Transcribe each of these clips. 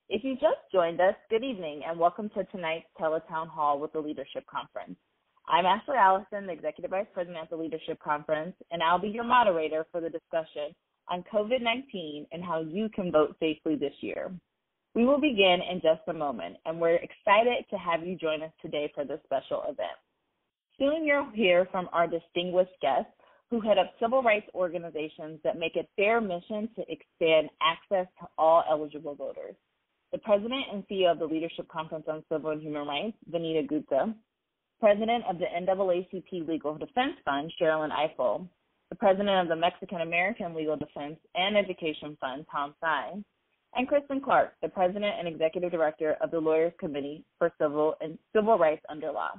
If you just joined us, good evening and welcome to tonight's Teletown Hall with the Leadership Conference. I'm Ashley Allison, the Executive Vice President at the Leadership Conference, and I'll be your moderator for the discussion on COVID-19 and how you can vote safely this year. We will begin in just a moment, and we're excited to have you join us today for this special event. Soon you'll hear from our distinguished guests who head up civil rights organizations that make it their mission to expand access to all eligible voters. The President and CEO of the Leadership Conference on Civil and Human Rights, Vanita Gupta, President of the NAACP Legal Defense Fund, Sherrilyn Ifill, the President of the Mexican American Legal Defense and Education Fund, Tom Tsai, and Kristen Clark, the President and Executive Director of the Lawyers Committee for Civil Rights under Law.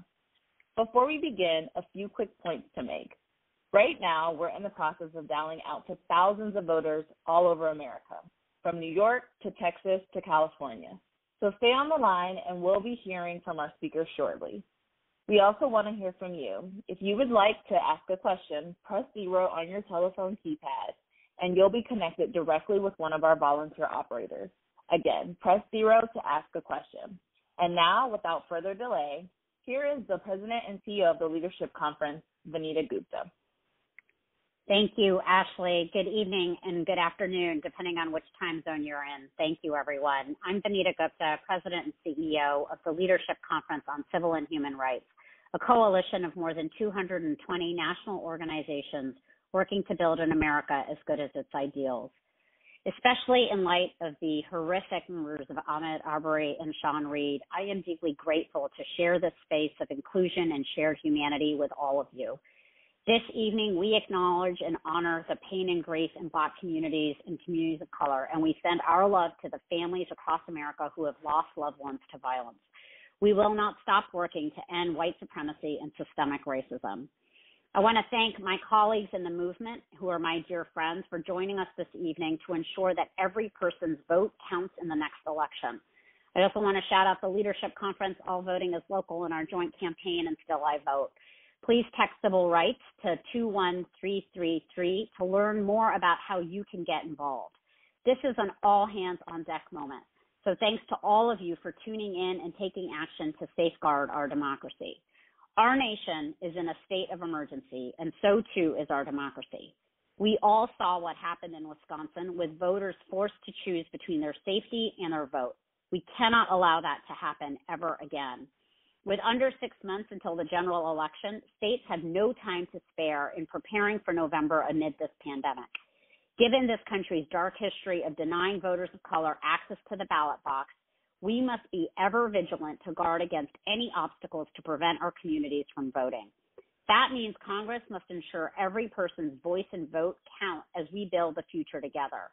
Before we begin, a few quick points to make. Right now, we're in the process of dialing out to thousands of voters all over America, from New York to Texas to California. So stay on the line and we'll be hearing from our speakers shortly. We also want to hear from you. If you would like to ask a question, press 0 on your telephone keypad and you'll be connected directly with one of our volunteer operators. Again, press 0 to ask a question. And now, without further delay, here is the President and CEO of the Leadership Conference, Vanita Gupta. Thank you, Ashley. Good evening and good afternoon, depending on which time zone you're in. Thank you, everyone. I'm Vanita Gupta, President and CEO of the Leadership Conference on Civil and Human Rights, a coalition of more than 220 national organizations working to build an America as good as its ideals. Especially in light of the horrific murders of Ahmaud Arbery and Sean Reed, I am deeply grateful to share this space of inclusion and shared humanity with all of you. This evening, we acknowledge and honor the pain and grief in Black communities and communities of color, and we send our love to the families across America who have lost loved ones to violence. We will not stop working to end white supremacy and systemic racism. I want to thank my colleagues in the movement, who are my dear friends, for joining us this evening to ensure that every person's vote counts in the next election. I also want to shout out the Leadership Conference, All Voting is Local, and our joint campaign, And Still I Vote. Please text civil rights to 21333 to learn more about how you can get involved. This is an all-hands-on-deck moment, so thanks to all of you for tuning in and taking action to safeguard our democracy. Our nation is in a state of emergency, and so too is our democracy. We all saw what happened in Wisconsin with voters forced to choose between their safety and their vote. We cannot allow that to happen ever again. With under 6 months until the general election, states have no time to spare in preparing for November amid this pandemic. Given this country's dark history of denying voters of color access to the ballot box, we must be ever vigilant to guard against any obstacles to prevent our communities from voting. That means Congress must ensure every person's voice and vote count as we build the future together.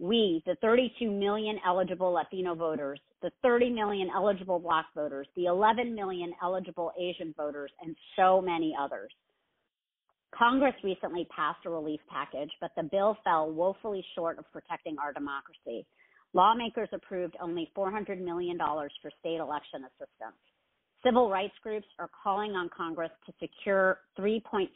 We, the 32 million eligible Latino voters, the 30 million eligible Black voters, the 11 million eligible Asian voters, and so many others. Congress recently passed a relief package, but the bill fell woefully short of protecting our democracy. Lawmakers approved only $400 million for state election assistance. Civil rights groups are calling on Congress to secure $3.6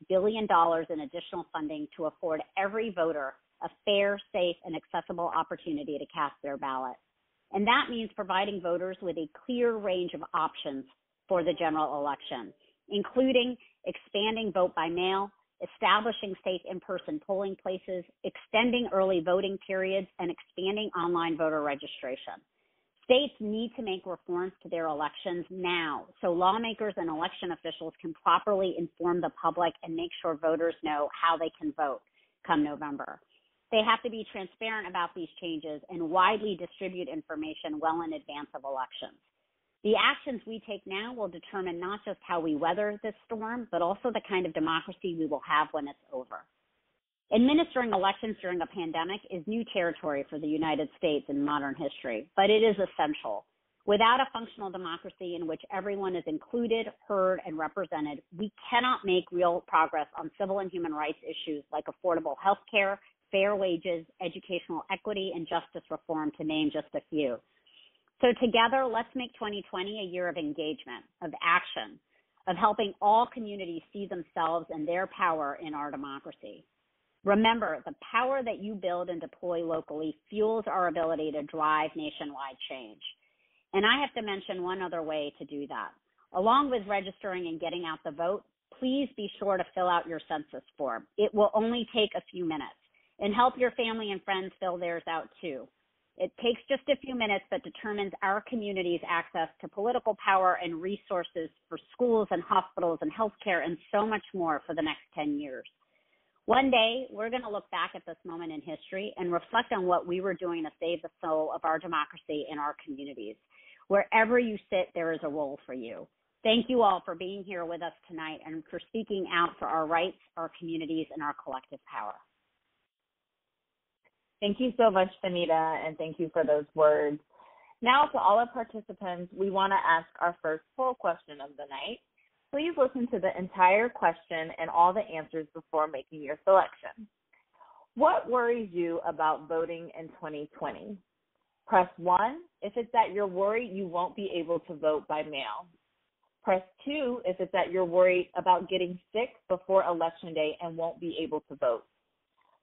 billion in additional funding to afford every voter a fair, safe, and accessible opportunity to cast their ballot. And that means providing voters with a clear range of options for the general election, including expanding vote by mail, establishing safe in-person polling places, extending early voting periods, and expanding online voter registration. States need to make reforms to their elections now so lawmakers and election officials can properly inform the public and make sure voters know how they can vote come November. They have to be transparent about these changes and widely distribute information well in advance of elections. The actions we take now will determine not just how we weather this storm, but also the kind of democracy we will have when it's over. Administering elections during a pandemic is new territory for the United States in modern history, but it is essential. Without a functional democracy in which everyone is included, heard, and represented, we cannot make real progress on civil and human rights issues like affordable health care, fair wages, educational equity, and justice reform, to name just a few. So together, let's make 2020 a year of engagement, of action, of helping all communities see themselves and their power in our democracy. Remember, the power that you build and deploy locally fuels our ability to drive nationwide change. And I have to mention one other way to do that. Along with registering and getting out the vote, please be sure to fill out your census form. It will only take a few minutes. And help your family and friends fill theirs out too. It takes just a few minutes, but determines our community's access to political power and resources for schools and hospitals and healthcare and so much more for the next 10 years. One day, we're going to look back at this moment in history and reflect on what we were doing to save the soul of our democracy in our communities. Wherever you sit, there is a role for you. Thank you all for being here with us tonight and for speaking out for our rights, our communities, and our collective power. Thank you so much, Benita, and thank you for those words. Now, to all our participants, we want to ask our first poll question of the night. Please listen to the entire question and all the answers before making your selection. What worries you about voting in 2020? Press 1 if it's that you're worried you won't be able to vote by mail. Press 2 if it's that you're worried about getting sick before Election Day and won't be able to vote.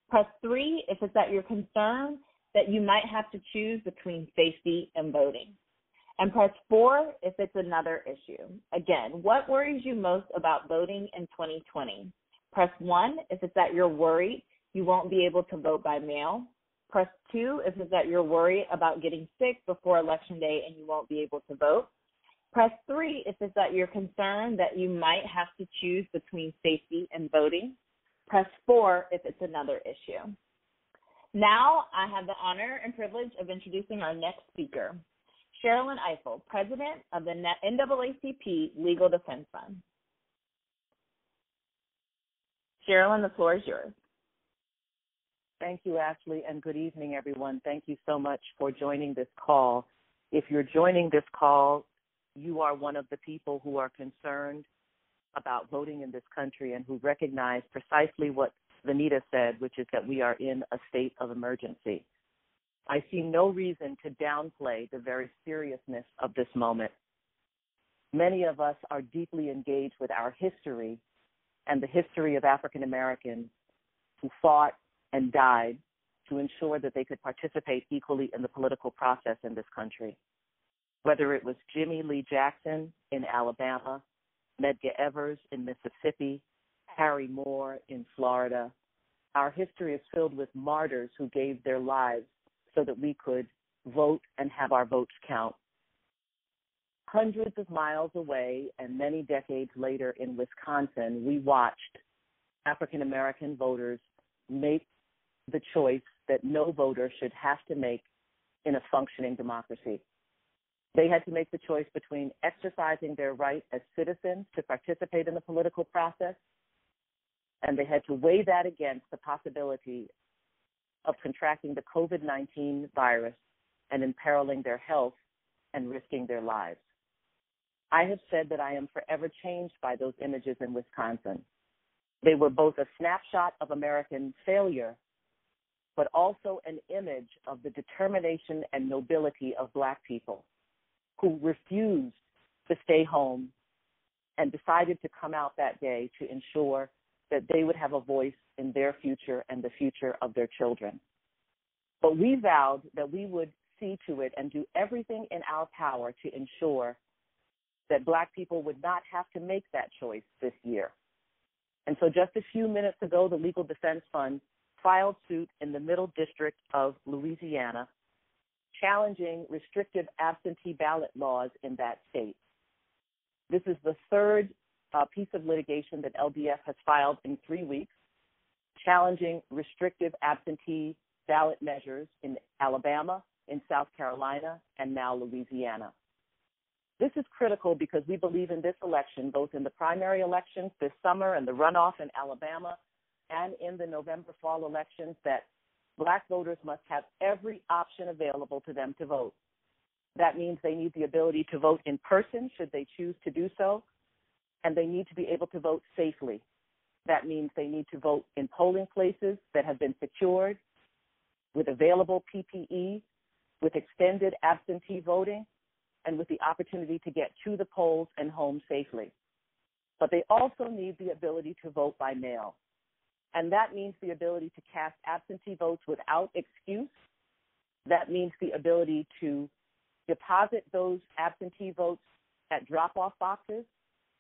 Press 3 if it's that you're concerned that you might have to choose between safety and voting. And press 4 if it's another issue. Again, what worries you most about voting in 2020? Press 1 if it's that you're worried you won't be able to vote by mail. Press 2 if it's that you're worried about getting sick before Election Day and you won't be able to vote. Press 3 if it's that you're concerned that you might have to choose between safety and voting. Press 4 if it's another issue. Now I have the honor and privilege of introducing our next speaker, Sherrilyn Ifill, President of the NAACP Legal Defense Fund. Sherrilyn, the floor is yours. Thank you, Ashley, and good evening, everyone. Thank you so much for joining this call. If you're joining this call, you are one of the people who are concerned about voting in this country and who recognize precisely what Benita said, which is that we are in a state of emergency. I see no reason to downplay the very seriousness of this moment. Many of us are deeply engaged with our history and the history of African Americans who fought and died to ensure that they could participate equally in the political process in this country. Whether it was Jimmy Lee Jackson in Alabama, Medgar Evers in Mississippi, Harry Moore in Florida, our history is filled with martyrs who gave their lives so that we could vote and have our votes count. Hundreds of miles away and many decades later in Wisconsin, we watched African American voters make the choice that no voter should have to make in a functioning democracy. They had to make the choice between exercising their right as citizens to participate in the political process, and they had to weigh that against the possibility of contracting the COVID-19 virus and imperiling their health and risking their lives. I have said that I am forever changed by those images in Wisconsin. They were both a snapshot of American failure, but also an image of the determination and nobility of Black people who refused to stay home and decided to come out that day to ensure that they would have a voice in their future and the future of their children. But we vowed that we would see to it and do everything in our power to ensure that Black people would not have to make that choice this year. And so just a few minutes ago, the Legal Defense Fund filed suit in the Middle District of Louisiana challenging restrictive absentee ballot laws in that state. This is the third piece of litigation that LDF has filed in 3 weeks, challenging restrictive absentee ballot measures in Alabama, in South Carolina, and now Louisiana. This is critical because we believe in this election, both in the primary elections this summer and the runoff in Alabama, and in the November fall elections, that Black voters must have every option available to them to vote. That means they need the ability to vote in person, should they choose to do so, and they need to be able to vote safely. That means they need to vote in polling places that have been secured, with available PPE, with extended absentee voting, and with the opportunity to get to the polls and home safely. But they also need the ability to vote by mail. And that means the ability to cast absentee votes without excuse. That means the ability to deposit those absentee votes at drop-off boxes.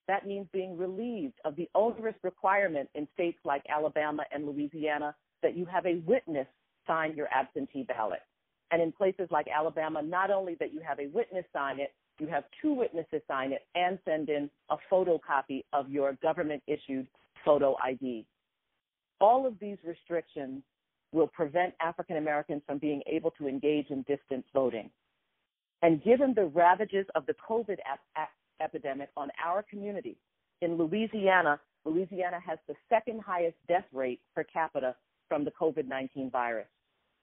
That means being relieved of the onerous requirement in states like Alabama and Louisiana that you have a witness sign your absentee ballot. And in places like Alabama, not only that you have a witness sign it, you have two witnesses sign it and send in a photocopy of your government-issued photo ID. All of these restrictions will prevent African Americans from being able to engage in distance voting. And given the ravages of the COVID epidemic on our community, in Louisiana has the second highest death rate per capita from the COVID-19 virus.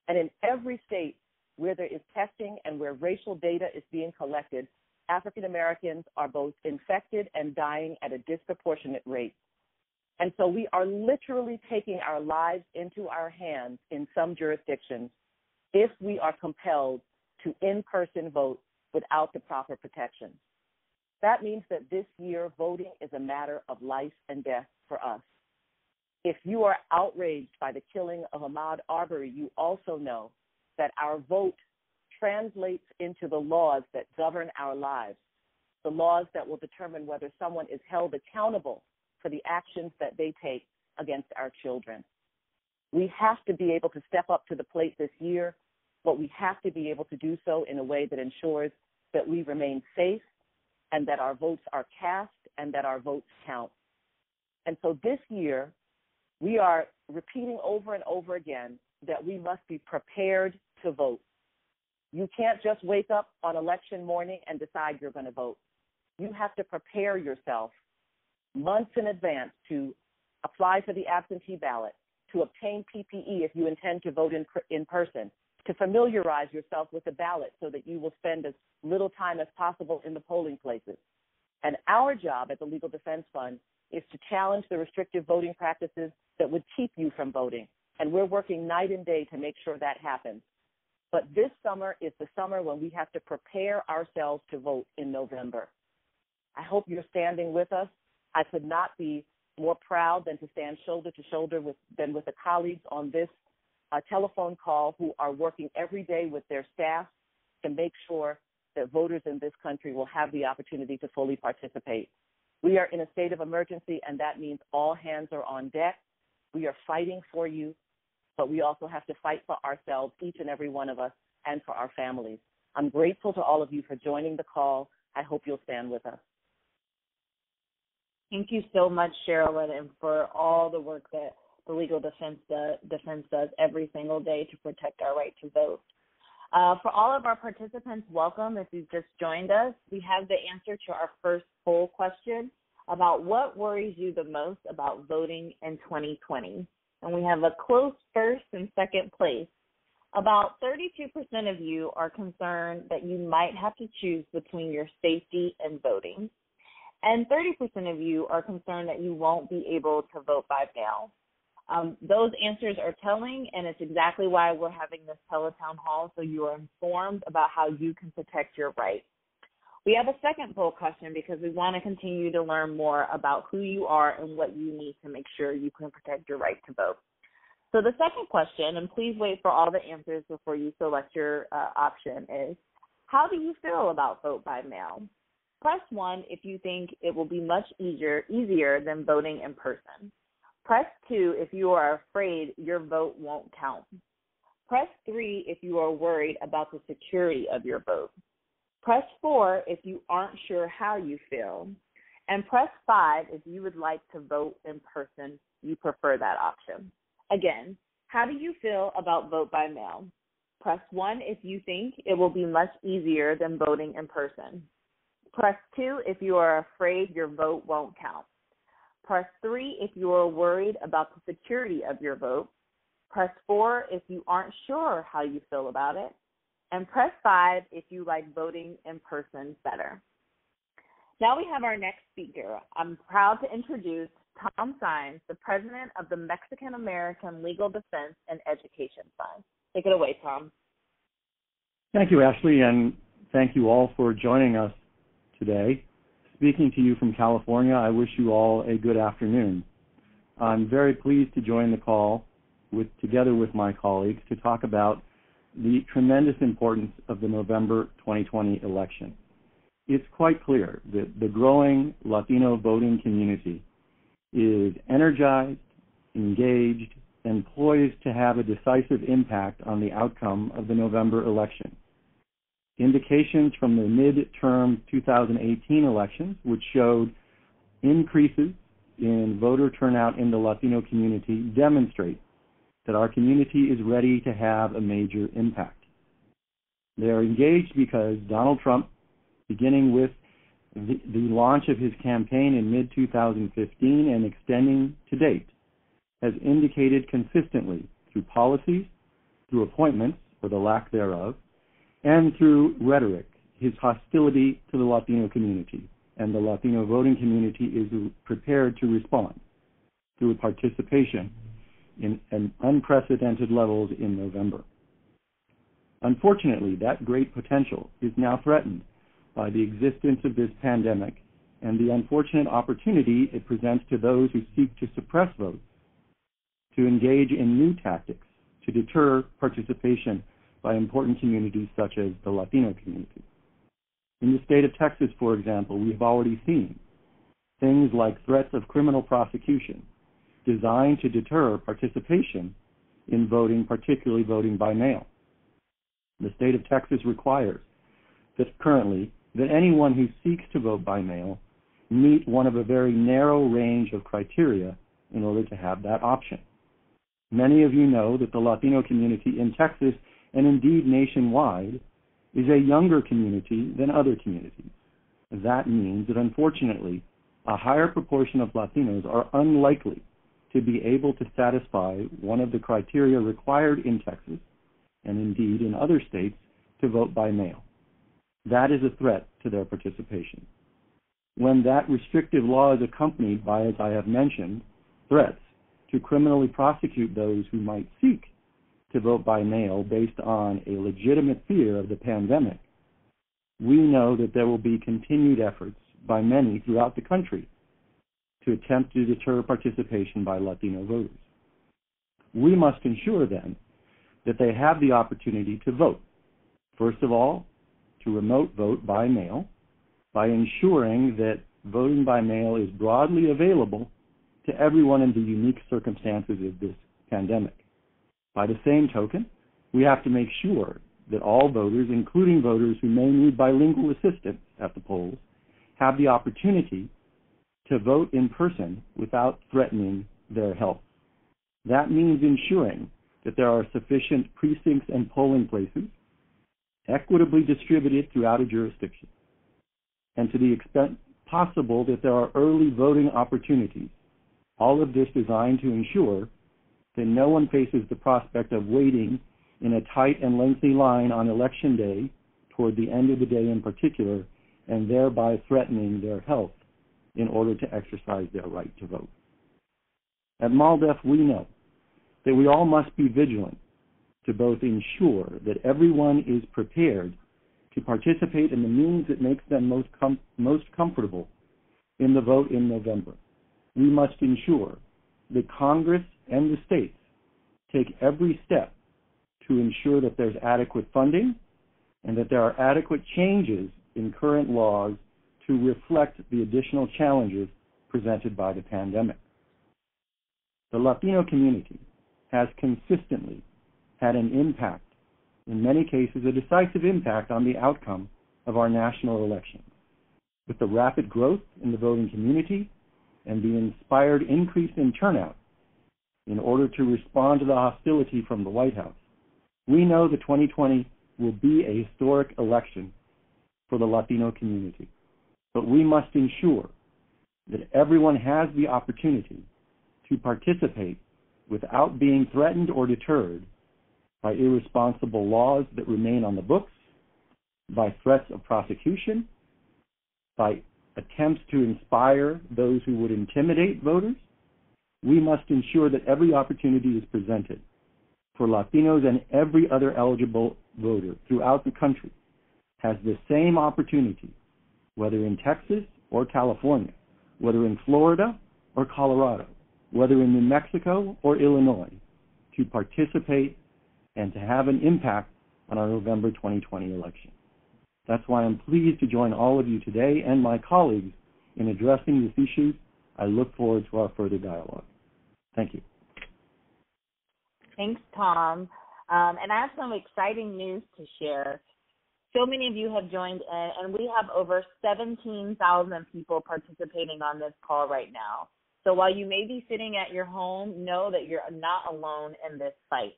And in every state where there is testing and where racial data is being collected, African Americans are both infected and dying at a disproportionate rate. And so we are literally taking our lives into our hands in some jurisdictions if we are compelled to in-person vote without the proper protections. That means that this year voting is a matter of life and death for us. If you are outraged by the killing of Ahmaud Arbery, you also know that our vote translates into the laws that govern our lives, the laws that will determine whether someone is held accountable for the actions that they take against our children. We have to be able to step up to the plate this year, but we have to be able to do so in a way that ensures that we remain safe and that our votes are cast and that our votes count. And so this year, we are repeating over and over again that we must be prepared to vote. You can't just wake up on election morning and decide you're going to vote. You have to prepare yourself months in advance to apply for the absentee ballot, to obtain PPE if you intend to vote in person, to familiarize yourself with the ballot so that you will spend as little time as possible in the polling places. And our job at the Legal Defense Fund is to challenge the restrictive voting practices that would keep you from voting. And we're working night and day to make sure that happens. But this summer is the summer when we have to prepare ourselves to vote in November. I hope you're standing with us. I could not be more proud than to stand shoulder to shoulder with the colleagues on this telephone call who are working every day with their staff to make sure that voters in this country will have the opportunity to fully participate. We are in a state of emergency, and that means all hands are on deck. We are fighting for you, but we also have to fight for ourselves, each and every one of us, and for our families. I'm grateful to all of you for joining the call. I hope you'll stand with us. Thank you so much, Sherrilyn, and for all the work that the Legal Defense does every single day to protect our right to vote. For all of our participants, welcome. If you've just joined us, we have the answer to our first poll question about what worries you the most about voting in 2020. And we have a close first and second place. About 32% of you are concerned that you might have to choose between your safety and voting. And 30% of you are concerned that you won't be able to vote by mail. Those answers are telling, and it's exactly why we're having this teletown hall, so you are informed about how you can protect your rights. We have a second poll question because we want to continue to learn more about who you are and what you need to make sure you can protect your right to vote. So the second question, and please wait for all the answers before you select your option, is how do you feel about vote by mail? Press 1 if you think it will be much easier than voting in person. Press 2 if you are afraid your vote won't count. Press 3 if you are worried about the security of your vote. Press 4 if you aren't sure how you feel. And press 5 if you would like to vote in person, you prefer that option. Again, how do you feel about vote by mail? Press 1 if you think it will be much easier than voting in person. Press 2 if you are afraid your vote won't count. Press 3 if you are worried about the security of your vote. Press 4 if you aren't sure how you feel about it. And press 5 if you like voting in person better. Now we have our next speaker. I'm proud to introduce Tom Sines, the president of the Mexican American Legal Defense and Education Fund. Take it away, Tom. Thank you, Ashley, and thank you all for joining us today. Speaking to you from California, I wish you all a good afternoon. I'm very pleased to join the call together with my colleagues to talk about the tremendous importance of the November 2020 election. It's quite clear that the growing Latino voting community is energized, engaged, and poised to have a decisive impact on the outcome of the November election. Indications from the midterm 2018 elections, which showed increases in voter turnout in the Latino community, demonstrate that our community is ready to have a major impact. They are engaged because Donald Trump, beginning with the launch of his campaign in mid-2015 and extending to date, has indicated consistently through policies, through appointments, or the lack thereof, and through rhetoric, his hostility to the Latino community, and the Latino voting community is prepared to respond through participation in unprecedented levels in November. Unfortunately, that great potential is now threatened by the existence of this pandemic and the unfortunate opportunity it presents to those who seek to suppress votes to engage in new tactics to deter participation by important communities such as the Latino community. In the state of Texas, for example, we have already seen things like threats of criminal prosecution designed to deter participation in voting, particularly voting by mail. The state of Texas requires that currently that anyone who seeks to vote by mail meet one of a very narrow range of criteria in order to have that option. Many of you know that the Latino community in Texas, and indeed nationwide, is a younger community than other communities. That means that unfortunately, a higher proportion of Latinos are unlikely to be able to satisfy one of the criteria required in Texas, and indeed in other states, to vote by mail. That is a threat to their participation. When that restrictive law is accompanied by, as I have mentioned, threats to criminally prosecute those who might seek to vote by mail based on a legitimate fear of the pandemic, we know that there will be continued efforts by many throughout the country to attempt to deter participation by Latino voters. We must ensure then that they have the opportunity to vote. First of all, to remote vote by mail by ensuring that voting by mail is broadly available to everyone in the unique circumstances of this pandemic. By the same token, we have to make sure that all voters, including voters who may need bilingual assistance at the polls, have the opportunity to vote in person without threatening their health. That means ensuring that there are sufficient precincts and polling places equitably distributed throughout a jurisdiction, and to the extent possible that there are early voting opportunities. All of this designed to ensure that no one faces the prospect of waiting in a tight and lengthy line on election day, toward the end of the day in particular, and thereby threatening their health in order to exercise their right to vote. At MALDEF, we know that we all must be vigilant to both ensure that everyone is prepared to participate in the means that makes them most comfortable in the vote in November. We must ensure that Congress and the states take every step to ensure that there's adequate funding and that there are adequate changes in current laws to reflect the additional challenges presented by the pandemic. The Latino community has consistently had an impact, in many cases a decisive impact, on the outcome of our national elections. With the rapid growth in the voting community and the inspired increase in turnout in order to respond to the hostility from the White House, we know that 2020 will be a historic election for the Latino community. But we must ensure that everyone has the opportunity to participate without being threatened or deterred by irresponsible laws that remain on the books, by threats of prosecution, by attempts to inspire those who would intimidate voters. We must ensure that every opportunity is presented for Latinos and every other eligible voter throughout the country has the same opportunity, whether in Texas or California, whether in Florida or Colorado, whether in New Mexico or Illinois, to participate and to have an impact on our November 2020 election. That's why I'm pleased to join all of you today and my colleagues in addressing this issue. I look forward to our further dialogue. Thank you. Thanks, Tom. And I have some exciting news to share. So many of you have joined in, and we have over 17,000 people participating on this call right now. So while you may be sitting at your home, know that you're not alone in this fight.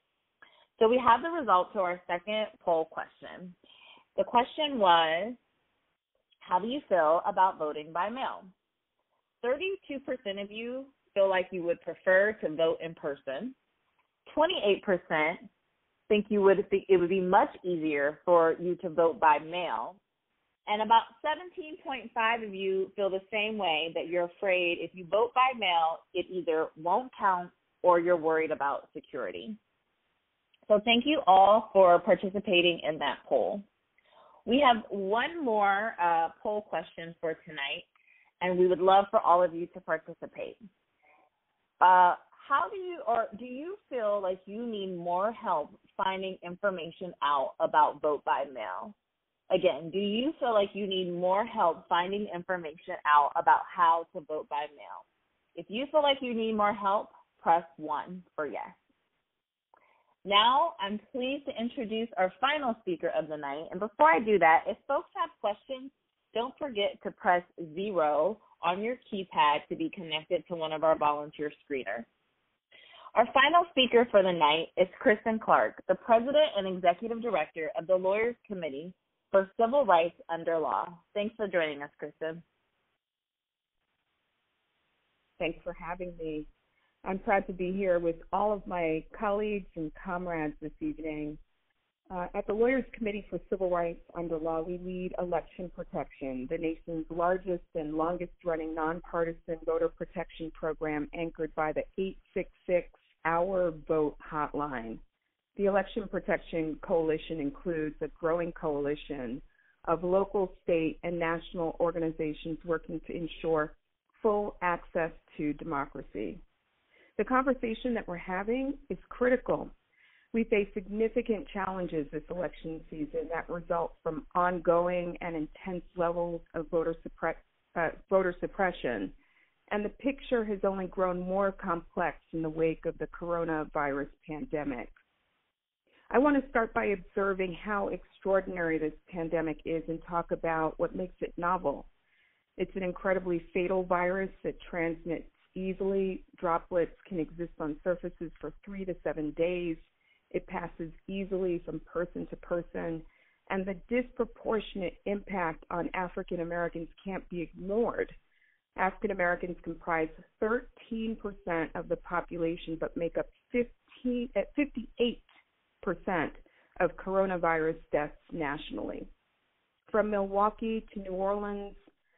So we have the results to our second poll question. The question was, how do you feel about voting by mail? 32% of you feel like you would prefer to vote in person. 28% think it would be much easier for you to vote by mail. And about 17.5% of you feel the same way, that you're afraid if you vote by mail, it either won't count or you're worried about security. So thank you all for participating in that poll. We have one more poll question for tonight, and we would love for all of you to participate. Do you feel like you need more help finding information out about vote by mail? Again, do you feel like you need more help finding information out about how to vote by mail? If you feel like you need more help, press 1 for yes. Now, I'm pleased to introduce our final speaker of the night. And before I do that, if folks have questions, don't forget to press 0 on your keypad to be connected to one of our volunteer screeners. Our final speaker for the night is Kristen Clark, the President and Executive Director of the Lawyers Committee for Civil Rights Under Law. Thanks for joining us, Kristen. Thanks for having me. I'm proud to be here with all of my colleagues and comrades this evening. At the Lawyers Committee for Civil Rights Under Law, we lead Election Protection, the nation's largest and longest-running nonpartisan voter protection program anchored by the 866 Our Vote hotline. The Election Protection Coalition includes a growing coalition of local, state, and national organizations working to ensure full access to democracy. The conversation that we're having is critical. We face significant challenges this election season that result from ongoing and intense levels of voter suppression, and the picture has only grown more complex in the wake of the coronavirus pandemic. I want to start by observing how extraordinary this pandemic is and talk about what makes it novel. It's an incredibly fatal virus that transmits easily. Droplets can exist on surfaces for 3 to 7 days. It passes easily from person to person, and the disproportionate impact on African Americans can't be ignored. African Americans comprise 13% of the population, but make up 58% of coronavirus deaths nationally. From Milwaukee to New Orleans,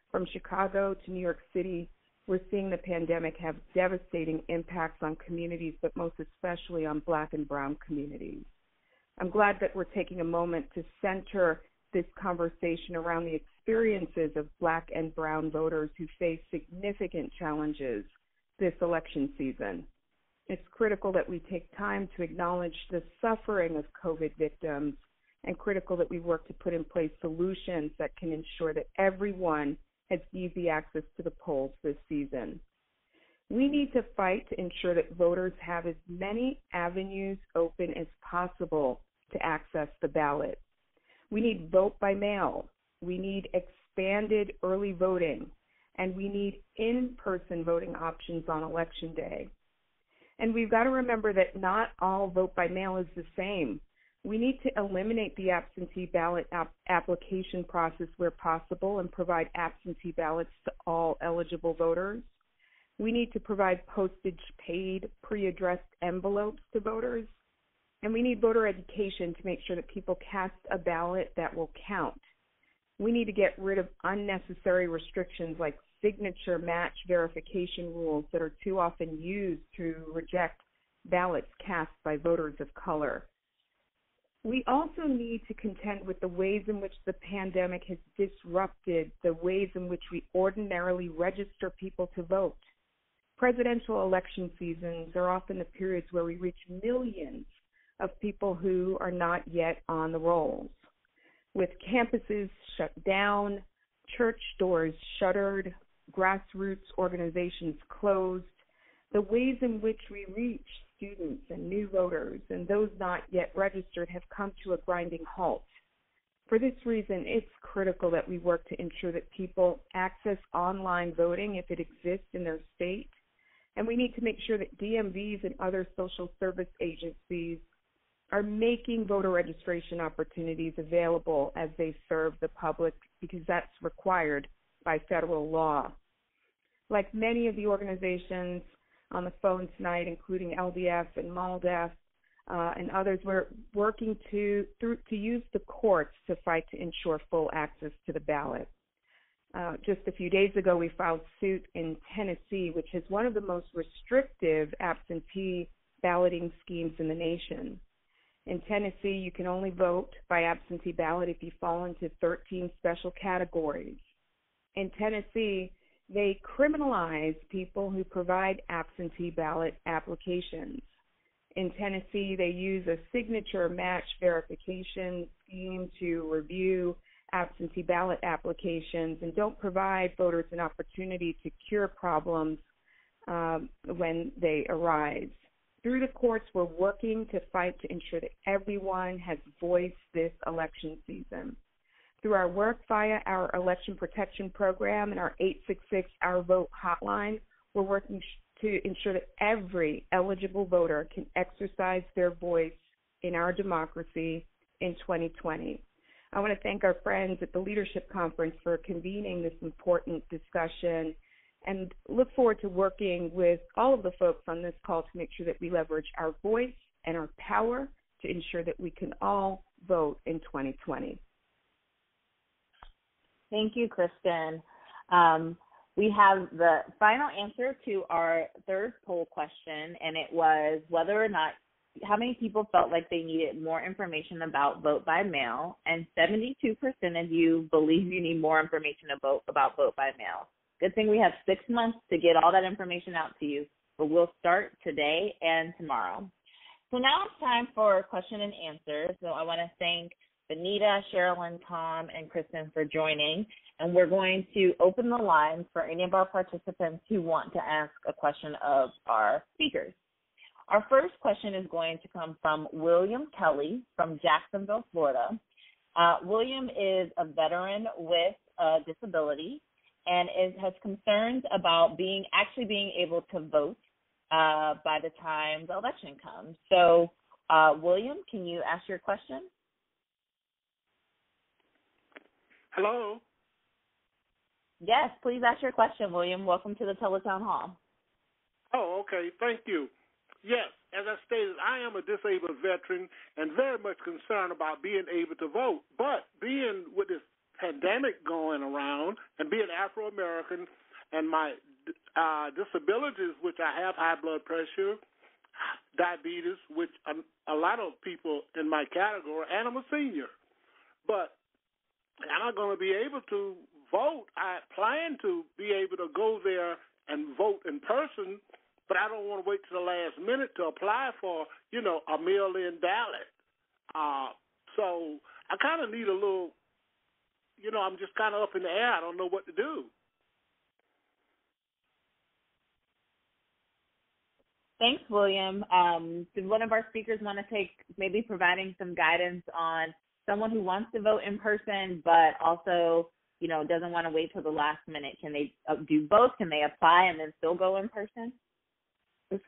from Chicago to New York City, we're seeing the pandemic have devastating impacts on communities, but most especially on Black and Brown communities. I'm glad that we're taking a moment to center this conversation around the experiences of Black and Brown voters who face significant challenges this election season. It's critical that we take time to acknowledge the suffering of COVID victims, and critical that we work to put in place solutions that can ensure that everyone has easy access to the polls this season. We need to fight to ensure that voters have as many avenues open as possible to access the ballot. We need vote by mail. We need expanded early voting, and we need in-person voting options on Election Day. And we've got to remember that not all vote by mail is the same. We need to eliminate the absentee ballot application process where possible and provide absentee ballots to all eligible voters. We need to provide postage-paid, pre-addressed envelopes to voters. And we need voter education to make sure that people cast a ballot that will count. We need to get rid of unnecessary restrictions like signature match verification rules that are too often used to reject ballots cast by voters of color. We also need to contend with the ways in which the pandemic has disrupted the ways in which we ordinarily register people to vote. Presidential election seasons are often the periods where we reach millions of people who are not yet on the rolls. With campuses shut down, church doors shuttered, grassroots organizations closed, the ways in which we reach students and new voters and those not yet registered have come to a grinding halt. For this reason, it's critical that we work to ensure that people access online voting if it exists in their state, and we need to make sure that DMVs and other social service agencies are making voter registration opportunities available as they serve the public, because that's required by federal law. Like many of the organizations on the phone tonight, including LDF and MALDEF and others, we're working to use the courts to fight to ensure full access to the ballot. Just a few days ago, we filed suit in Tennessee, which is one of the most restrictive absentee balloting schemes in the nation. In Tennessee, you can only vote by absentee ballot if you fall into 13 special categories. In Tennessee, they criminalize people who provide absentee ballot applications. In Tennessee, they use a signature match verification scheme to review absentee ballot applications and don't provide voters an opportunity to cure problems when they arise. Through the courts, we're working to fight to ensure that everyone has voice this election season. Through our work via our election protection program and our 866 Our Vote hotline, we're working to ensure that every eligible voter can exercise their voice in our democracy in 2020. I want to thank our friends at the Leadership Conference for convening this important discussion and look forward to working with all of the folks on this call to make sure that we leverage our voice and our power to ensure that we can all vote in 2020. Thank you, Kristen. We have the final answer to our third poll question, and it was whether or not, how many people felt like they needed more information about vote by mail, and 72% of you believe you need more information about vote by mail. Good thing we have 6 months to get all that information out to you, but we'll start today and tomorrow. So now it's time for question and answer. So I want to thank Benita, Sherrilyn, Tom, and Kristen for joining, and we're going to open the lines for any of our participants who want to ask a question of our speakers. Our first question is going to come from William Kelly from Jacksonville, Florida. William is a veteran with a disability and has concerns about being able to vote by the time the election comes. So, William, can you ask your question? Hello? Yes, please ask your question, William. Welcome to the Teletown Hall. Oh, okay. Thank you. Yes, as I stated, I am a disabled veteran and very much concerned about being able to vote. But being with this pandemic going around and being Afro-American and my disabilities, which I have high blood pressure, diabetes, which a lot of people in my category, and I'm a senior. But I'm not going to be able to vote. I plan to be able to go there and vote in person, but I don't want to wait till the last minute to apply for, a mail-in ballot. So I kind of need a little, I'm just kind of up in the air. I don't know what to do. Thanks, William. Did one of our speakers want to take maybe providing some guidance on someone who wants to vote in person but also, doesn't want to wait till the last minute? Can they do both? Can they apply and then still go in person? This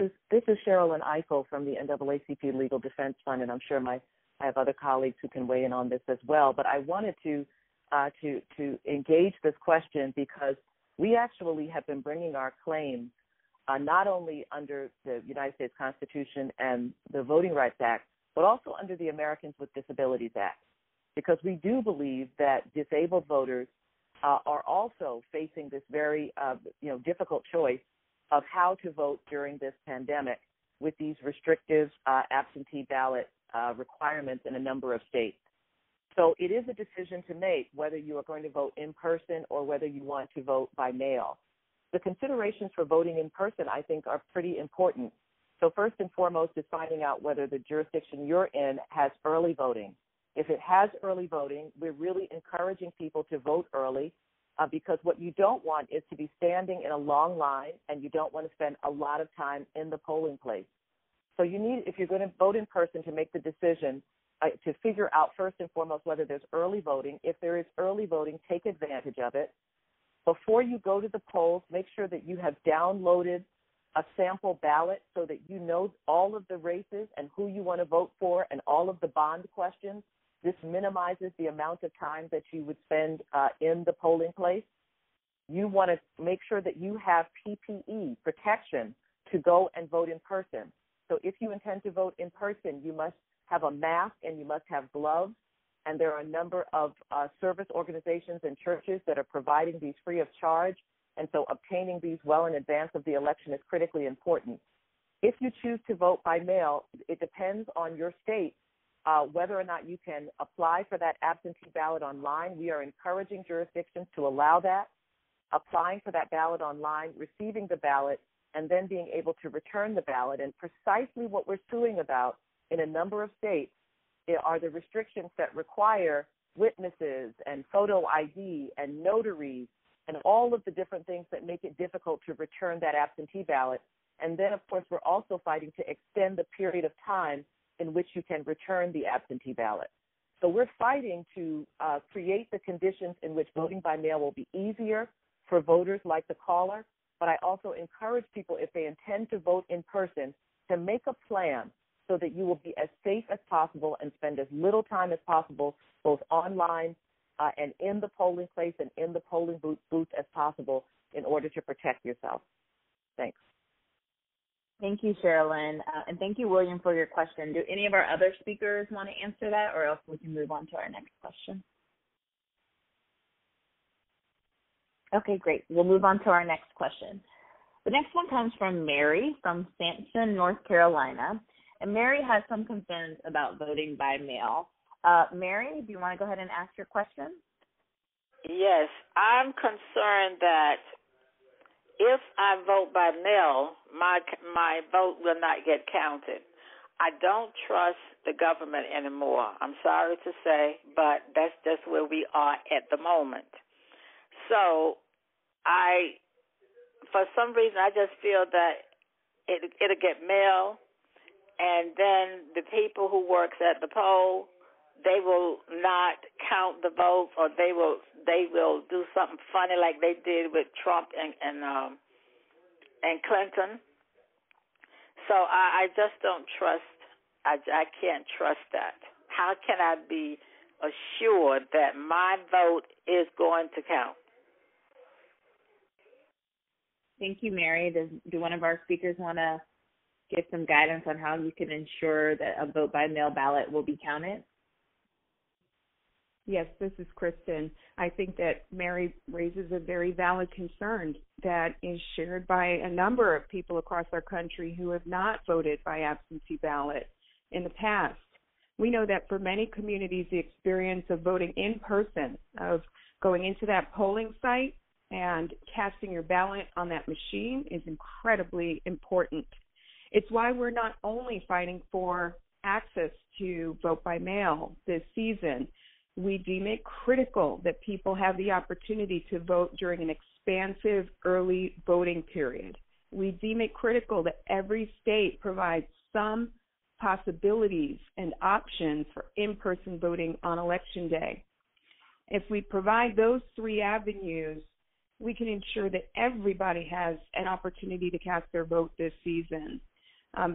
is Sherrilyn Ifill from the NAACP Legal Defense Fund, and I'm sure I have other colleagues who can weigh in on this as well. But I wanted to engage this question because we actually have been bringing our claims not only under the United States Constitution and the Voting Rights Act, but also under the Americans with Disabilities Act, because we do believe that disabled voters are also facing this very difficult choice of how to vote during this pandemic with these restrictive absentee ballot requirements in a number of states. So it is a decision to make whether you are going to vote in person or whether you want to vote by mail. The considerations for voting in person, I think, are pretty important. So first and foremost is finding out whether the jurisdiction you're in has early voting. If it has early voting, we're really encouraging people to vote early because what you don't want is to be standing in a long line, and you don't want to spend a lot of time in the polling place. So you need, if you're going to vote in person, to make the decision to figure out first and foremost whether there's early voting. If there is early voting, take advantage of it. Before you go to the polls, make sure that you have downloaded a sample ballot so that you know all of the races and who you want to vote for and all of the bond questions. This minimizes the amount of time that you would spend in the polling place. You want to make sure that you have PPE, protection, to go and vote in person. So if you intend to vote in person, you must have a mask and you must have gloves. And there are a number of service organizations and churches that are providing these free of charge. And so obtaining these well in advance of the election is critically important. If you choose to vote by mail, it depends on your state whether or not you can apply for that absentee ballot online. We are encouraging jurisdictions to allow that, applying for that ballot online, receiving the ballot, and then being able to return the ballot. And precisely what we're suing about in a number of states are the restrictions that require witnesses and photo ID and notaries and all of the different things that make it difficult to return that absentee ballot. And then, of course, we're also fighting to extend the period of time in which you can return the absentee ballot. So we're fighting to create the conditions in which voting by mail will be easier for voters like the caller, but I also encourage people, if they intend to vote in person, to make a plan so that you will be as safe as possible and spend as little time as possible, both online and in the polling place and in the polling booth as possible in order to protect yourself. Thanks. Thank you, Sherrilyn. And thank you, William, for your question. Do any of our other speakers want to answer that, or else we can move on to our next question? Okay, great. We'll move on to our next question. The next one comes from Mary from Sampson, North Carolina. And Mary has some concerns about voting by mail. Mary, do you want to go ahead and ask your question? Yes, I'm concerned that if I vote by mail, my vote will not get counted. I don't trust the government anymore. I'm sorry to say, but that's just where we are at the moment. So for some reason, I just feel that it'll get mail, and then the people who works at the poll, they will not count the votes, or they will do something funny like they did with Trump and Clinton. So I just don't trust. I can't trust that. How can I be assured that my vote is going to count? Thank you, Mary. Do one of our speakers want to give some guidance on how you can ensure that a vote by mail ballot will be counted? Yes, this is Kristen. I think that Mary raises a very valid concern that is shared by a number of people across our country who have not voted by absentee ballot in the past. We know that for many communities, the experience of voting in person, of going into that polling site and casting your ballot on that machine, is incredibly important. It's why we're not only fighting for access to vote by mail this season. We deem it critical that people have the opportunity to vote during an expansive early voting period. We deem it critical that every state provides some possibilities and options for in-person voting on Election Day. If we provide those three avenues, we can ensure that everybody has an opportunity to cast their vote this season.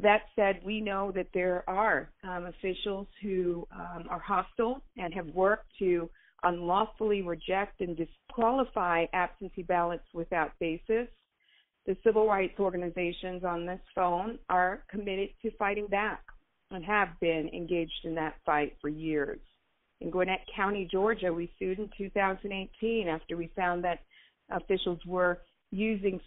That said, we know that there are officials who are hostile and have worked to unlawfully reject and disqualify absentee ballots without basis. The civil rights organizations on this phone are committed to fighting back and have been engaged in that fight for years. In Gwinnett County, Georgia, we sued in 2018 after we found that officials were using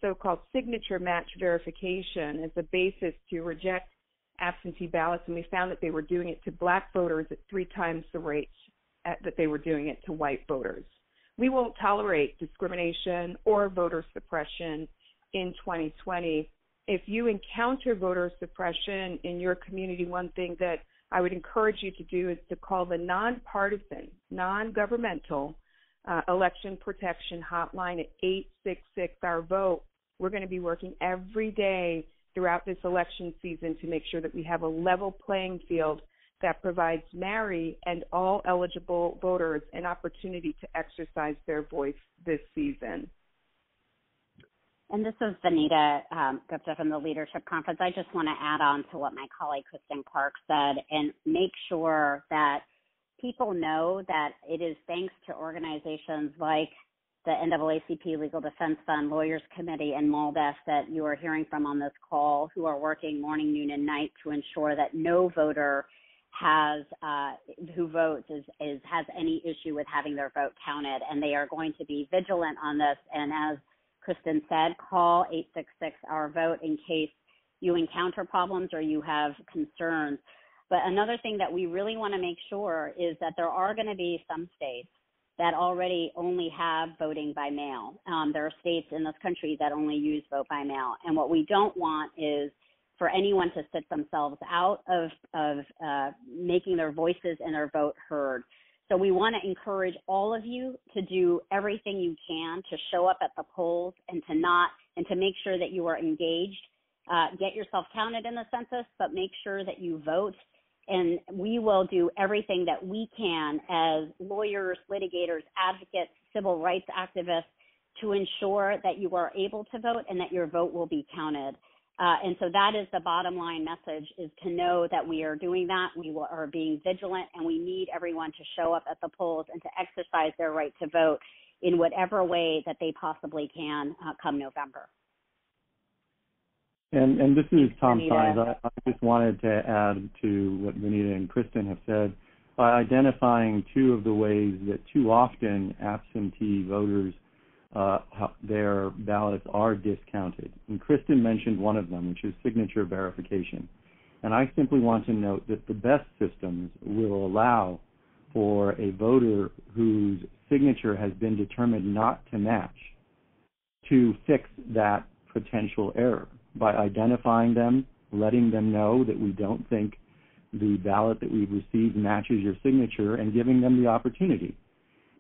so-called signature match verification as a basis to reject absentee ballots, and we found that they were doing it to black voters at 3 times the rate that they were doing it to white voters. we won't tolerate discrimination or voter suppression in 2020. If you encounter voter suppression in your community, one thing that I would encourage you to do is to call the nonpartisan, non-governmental election protection hotline at 866-OUR-VOTE. We're going to be working every day throughout this election season to make sure that we have a level playing field that provides married and all eligible voters an opportunity to exercise their voice this season. And this is Vanita Gupta from the Leadership Conference. I just want to add on to what my colleague Kristen Clark said and make sure that people know that it is thanks to organizations like the NAACP Legal Defense Fund, Lawyers Committee, and MALDEF that you are hearing from on this call, who are working morning, noon, and night to ensure that no voter who votes has any issue with having their vote counted, and they are going to be vigilant on this. And as Kristen said, call 866-OUR-VOTE in case you encounter problems or you have concerns. But another thing that we really want to make sure is that there are going to be some states that already only have voting by mail. There are states in this country that only use vote by mail. And what we don't want is for anyone to sit themselves out of making their voices and their vote heard. So we want to encourage all of you to do everything you can to show up at the polls and to make sure that you are engaged. Get yourself counted in the census, but make sure that you vote. And we will do everything that we can as lawyers, litigators, advocates, civil rights activists to ensure that you are able to vote and that your vote will be counted. And so that is the bottom line message, is to know that we are doing that. We are being vigilant, and we need everyone to show up at the polls and to exercise their right to vote in whatever way that they possibly can come November. And this is Tom Sines. I just wanted to add to what Vanita and Kristen have said by identifying two of the ways that too often absentee voters, their ballots are discounted. And Kristen mentioned one of them, which is signature verification. And I simply want to note that the best systems will allow for a voter whose signature has been determined not to match to fix that potential error by identifying them, letting them know that we don't think the ballot that we've received matches your signature, and giving them the opportunity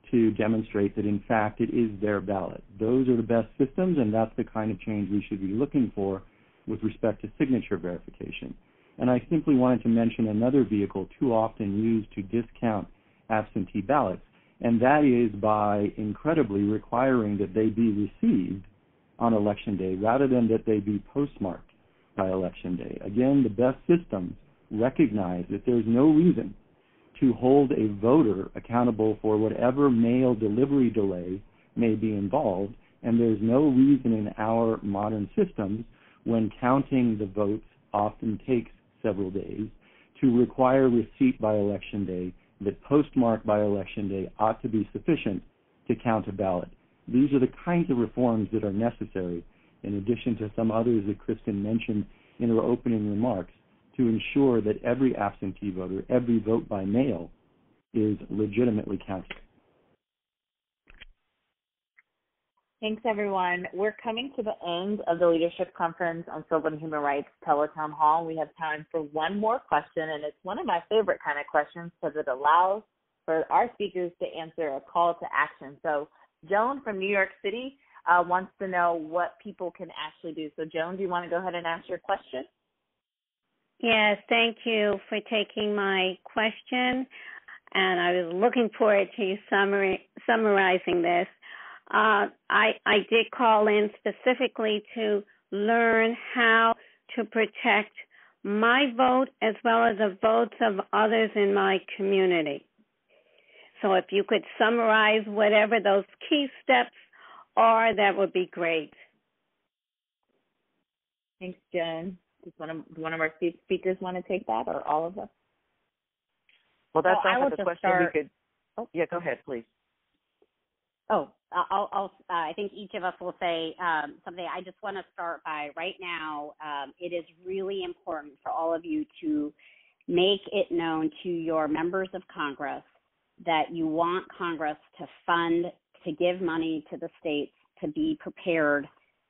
to demonstrate that, in fact, it is their ballot. Those are the best systems, and that's the kind of change we should be looking for with respect to signature verification. And I simply wanted to mention another vehicle too often used to discount absentee ballots, and that is by incredibly requiring that they be received on Election Day rather than that they be postmarked by Election Day. Again, the best systems recognize that there's no reason to hold a voter accountable for whatever mail delivery delay may be involved, and there's no reason in our modern systems, when counting the votes often takes several days, to require receipt by Election Day, that postmark by Election Day ought to be sufficient to count a ballot. These are the kinds of reforms that are necessary, in addition to some others that Kristen mentioned in her opening remarks, to ensure that every absentee voter, every vote by mail, is legitimately counted. Thanks, everyone. We're coming to the end of the Leadership Conference on Civil and Human Rights Teletown Hall. We have time for one more question, and it's one of my favorite kind of questions because it allows for our speakers to answer a call to action. So Joan from New York City wants to know what people can actually do. So Joan, do you want to go ahead and ask your question? Yes, thank you for taking my question, and I was looking forward to you summarizing this. I did call in specifically to learn how to protect my vote as well as the votes of others in my community. So if you could summarize whatever those key steps are, that would be great. Thanks, Jen. Does one of our speakers want to take that, or all of us? Well, that's not the question start. we could. Oh, yeah, go ahead, please. Oh, I think each of us will say something. I just want to start by right now. It is really important for all of you to make it known to your members of Congress that you want Congress to fund to give money to the states to be prepared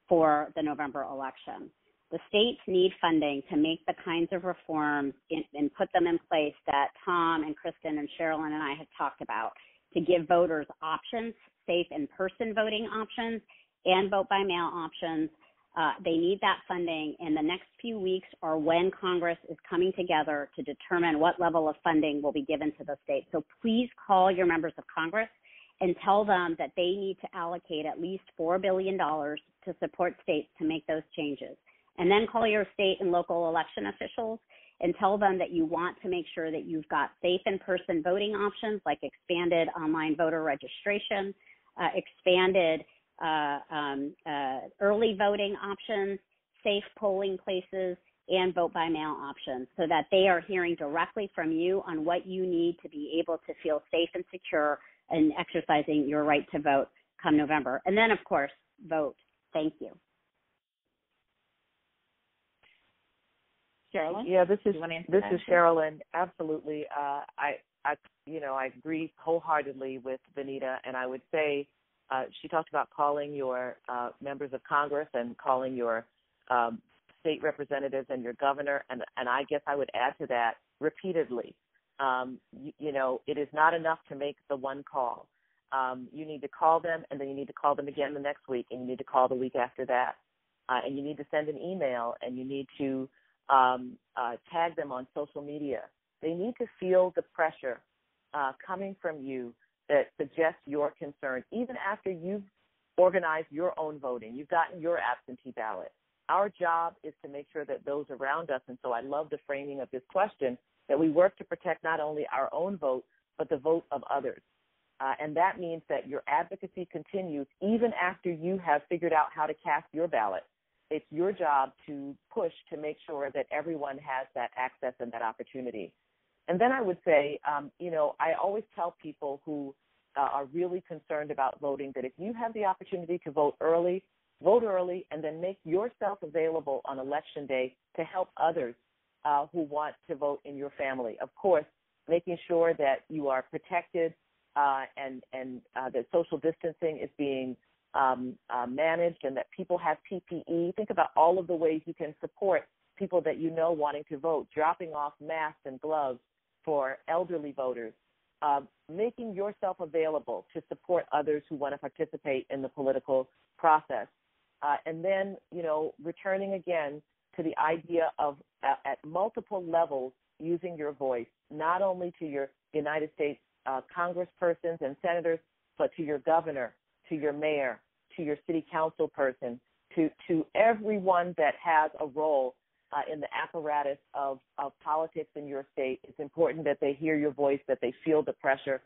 for the November election. The states need funding to make the kinds of reforms and put them in place that Tom and Kristen and Sherrilyn and I have talked about, to give voters options, safe in-person voting options and vote-by-mail options. They need that funding, and the next few weeks are when Congress is coming together to determine what level of funding will be given to the states. So please call your members of Congress and tell them that they need to allocate at least $4 billion to support states to make those changes. And then call your state and local election officials and tell them that you want to make sure that you've got safe in-person voting options like expanded online voter registration, expanded early voting options, safe polling places, and vote-by-mail options, so that they are hearing directly from you on what you need to be able to feel safe and secure in exercising your right to vote come November. And then, of course, vote. Thank you. Sherrilyn? Yeah, this is Sherrilyn. Sherrilyn. Absolutely. I agree wholeheartedly with Benita, and I would say she talked about calling your members of Congress and calling your state representatives and your governor, and I guess I would add to that repeatedly. It is not enough to make the one call. You need to call them, and then you need to call them again the next week, and you need to call the week after that, and you need to send an email, and you need to tag them on social media. They need to feel the pressure coming from you that suggests your concern, even after you've organized your own voting, you've gotten your absentee ballot. Our job is to make sure that those around us, and so I love the framing of this question, that we work to protect not only our own vote, but the vote of others. And that means that your advocacy continues even after you have figured out how to cast your ballot. It's your job to push to make sure that everyone has that access and that opportunity. And then I would say, I always tell people who are really concerned about voting that if you have the opportunity to vote early, and then make yourself available on Election Day to help others who want to vote in your family. Of course, making sure that you are protected and that social distancing is being managed and that people have PPE. Think about all of the ways you can support people that you know wanting to vote, dropping off masks and gloves for elderly voters, making yourself available to support others who want to participate in the political process. And then, returning again to the idea of at multiple levels using your voice, not only to your United States congresspersons and senators, but to your governor, to your mayor, to your city council person, to everyone that has a role in the apparatus of politics in your state. It's important that they hear your voice, that they feel the pressure.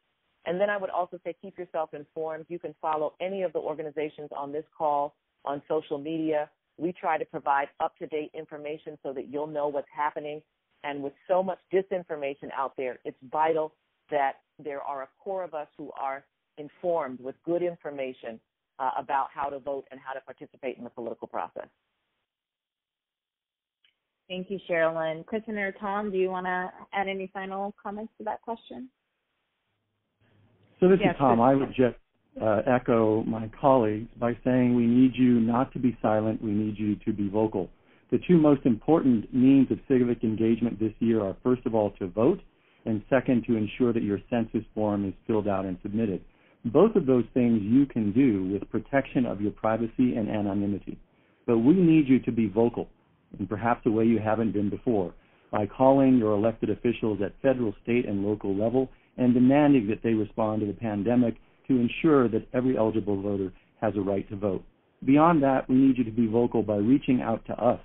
And then I would also say keep yourself informed. You can follow any of the organizations on this call on social media. We try to provide up-to-date information so that you'll know what's happening. And with so much disinformation out there, it's vital that there are a core of us who are informed with good information about how to vote and how to participate in the political process. Thank you, Sherrilyn. Kristen or Tom, do you want to add any final comments to that question? So this is Tom. I would just echo my colleagues by saying we need you not to be silent. We need you to be vocal. The two most important means of civic engagement this year are, first of all, to vote, and second, to ensure that your census form is filled out and submitted. Both of those things you can do with protection of your privacy and anonymity. But we need you to be vocal, in perhaps a way you haven't been before, by calling your elected officials at federal, state, and local level and demanding that they respond to the pandemic to ensure that every eligible voter has a right to vote. Beyond that, we need you to be vocal by reaching out to us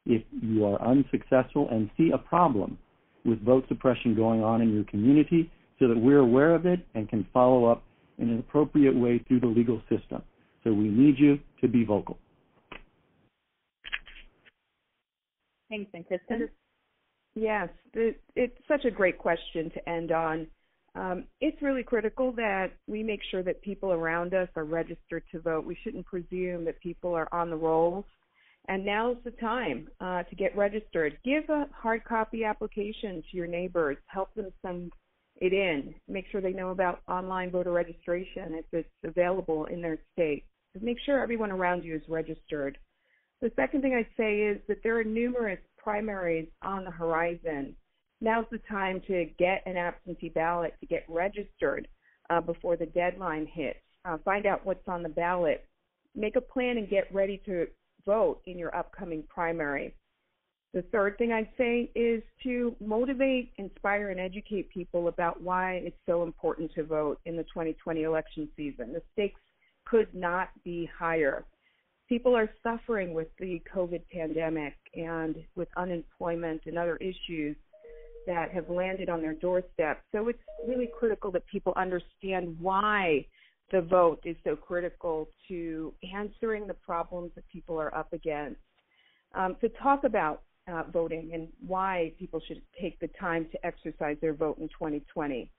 if you are unsuccessful and see a problem with vote suppression going on in your community so that we're aware of it and can follow up in an appropriate way through the legal system. So we need you to be vocal. Thanks, and Kristen? Yes, it's such a great question to end on. It's really critical that we make sure that people around us are registered to vote. We shouldn't presume that people are on the rolls. And now's the time to get registered. Give a hard copy application to your neighbors. Help them send it in. Make sure they know about online voter registration if it's available in their state. So make sure everyone around you is registered. The second thing I'd say is that there are numerous primaries on the horizon. Now's the time to get an absentee ballot, to get registered before the deadline hits. Find out what's on the ballot. Make a plan and get ready to vote in your upcoming primary. The third thing I'd say is to motivate, inspire, and educate people about why it's so important to vote in the 2020 election season. The stakes could not be higher. People are suffering with the COVID pandemic and with unemployment and other issues that have landed on their doorstep. So it's really critical that people understand why the vote is so critical to answering the problems that people are up against. To talk about voting and why people should take the time to exercise their vote in 2020.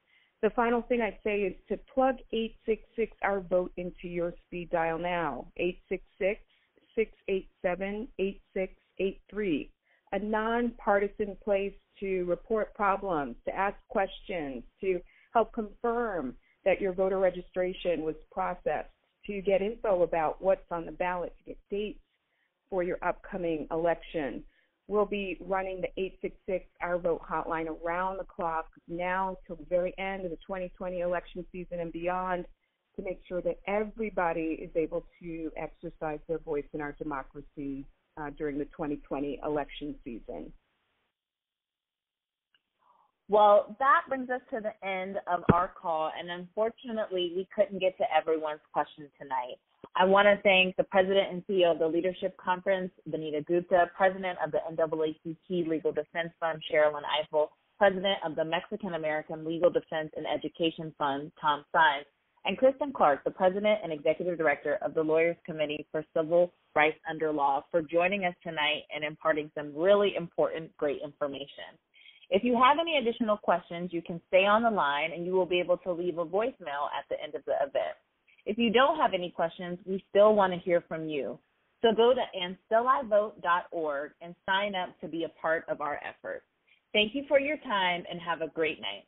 The final thing I'd say is to plug 866-OUR-VOTE into your speed dial now, 866-687-8683, a nonpartisan place to report problems, to ask questions, to help confirm that your voter registration was processed, to get info about what's on the ballot, to get dates for your upcoming election. We'll be running the 866-OUR-VOTE hotline around the clock now till the very end of the 2020 election season and beyond to make sure that everybody is able to exercise their voice in our democracy during the 2020 election season. Well, that brings us to the end of our call, and unfortunately, we couldn't get to everyone's questions tonight. I want to thank the President and CEO of the Leadership Conference, Benita Gupta, President of the NAACP Legal Defense Fund, Sherrilyn Ifill, President of the Mexican American Legal Defense and Education Fund, Tom Sines, and Kristen Clark, the President and Executive Director of the Lawyers Committee for Civil Rights Under Law, for joining us tonight and imparting some really important, great information. If you have any additional questions, you can stay on the line and you will be able to leave a voicemail at the end of the event. If you don't have any questions, we still want to hear from you. So go to andstillivote.org and sign up to be a part of our effort. Thank you for your time and have a great night.